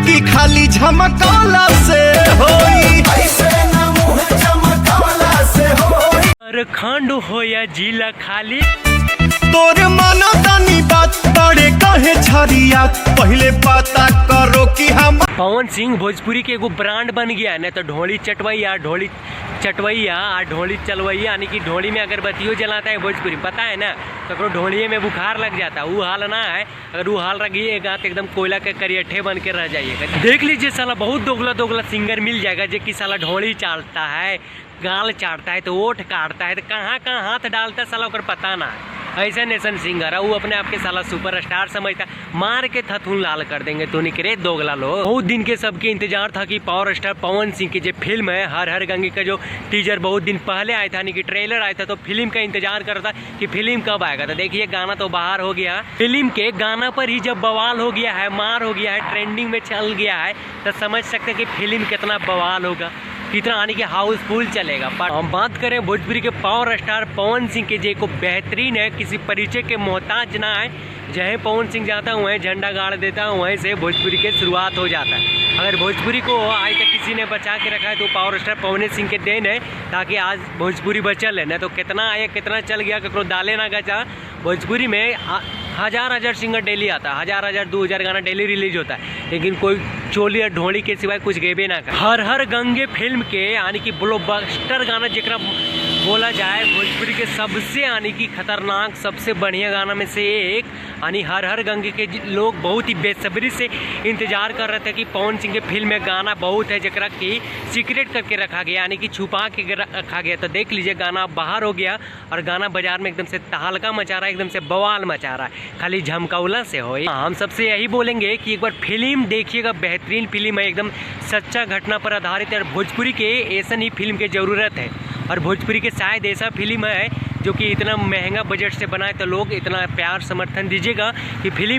कि खाली झमकौला से होई, ऐसे ना मुँह चमकौला से होई। खंड हो या जिला खाली तोरे मानो तनी बात बड़े कहे छरिया, पहले पता करो कि हम पवन सिंह भोजपुरी के एगो ब्रांड बन गया है। तो ढोली चटवैया, ढोली चटवैया और ढोली चलवैया, यानी कि ढोली में अगरबत्तियों जलाता है भोजपुरी, पता है ना। तो ढोलिये में बुखार लग जाता है, वो हाल ना है। अगर वो हाल रखिएगा तो एकदम कोयला के करियठे बन के रह जाइएगा। देख लीजिए साला बहुत दोगला दोगला सिंगर मिल जाएगा जो कि साला ढोली चाटता है, गाल चाटता है, तो ओठ काटता है, तो कहाँ कहाँ हाथ डालता है साला ओकर पता ना है। ऐसा नेशन सिंगर है वो, अपने आप के साला सुपर स्टार समझता है। मार के थथुन लाल कर देंगे तो निकरे दोगला लोग। बहुत दिन के सबके इंतजार था कि पावर स्टार पवन सिंह की जो फिल्म है हर हर गंगे का जो टीजर बहुत दिन पहले आया था, यानी कि ट्रेलर आया था, तो फिल्म का इंतजार कर रहा था कि फिल्म कब आएगा। तो देखिए गाना तो बाहर हो गया, फिल्म के गाना पर ही जब बवाल हो गया है, मार हो गया है, ट्रेंडिंग में चल गया है, तो समझ सकते हैं कि फिल्म कितना बवाल होगा, कितना यानी कि हाउसफुल चलेगा। पर हम बात करें भोजपुरी के पावर स्टार पवन सिंह के, जे को बेहतरीन है, किसी परिचय के मोहताज ना है। जहाँ पवन सिंह जाता है वहीं झंडा गाड़ देता है, वहीं से भोजपुरी की शुरुआत हो जाता है। अगर भोजपुरी को आज तक किसी ने बचा के रखा है तो पावर स्टार पवन सिंह के देन है, ताकि आज भोजपुरी बचल है। न तो कितना आया कितना चल गया, ककरो डाले ना गचा। भोजपुरी में हजार सिंगर डेली आता है, हजार 2000 गाना डेली रिलीज होता है, लेकिन कोई चोली और ढोली के सिवाय कुछ गेबे ना कर। हर हर गंगे फिल्म के यानी कि ब्लॉकबस्टर गाना जरा बोला जाए भोजपुरी के सबसे यानी कि खतरनाक सबसे बढ़िया गाना में से एक, यानी हर हर गंगे के लोग बहुत ही बेसब्री से इंतजार कर रहे थे कि पवन सिंह के फिल्म में गाना बहुत है जरा कि सीक्रेट करके रखा गया, यानी कि छुपा के रखा गया। तो देख लीजिए गाना बाहर हो गया और गाना बाजार में एकदम से तहलका मचा रहा है, एकदम से बवाल मचा रहा है, खाली झमकौला से हो। हम सबसे यही बोलेंगे कि एक बार फिल्म देखिएगा, बेहतरीन फिल्म है, एकदम सच्चा घटना पर आधारित है। भोजपुरी के ऐसा ही फिल्म की ज़रूरत है, और भोजपुरी के शायद ऐसा फिल्म है जो कि इतना महंगा बजट से बनाए, तो लोग इतना प्यार समर्थन दीजिएगा कि फिल्म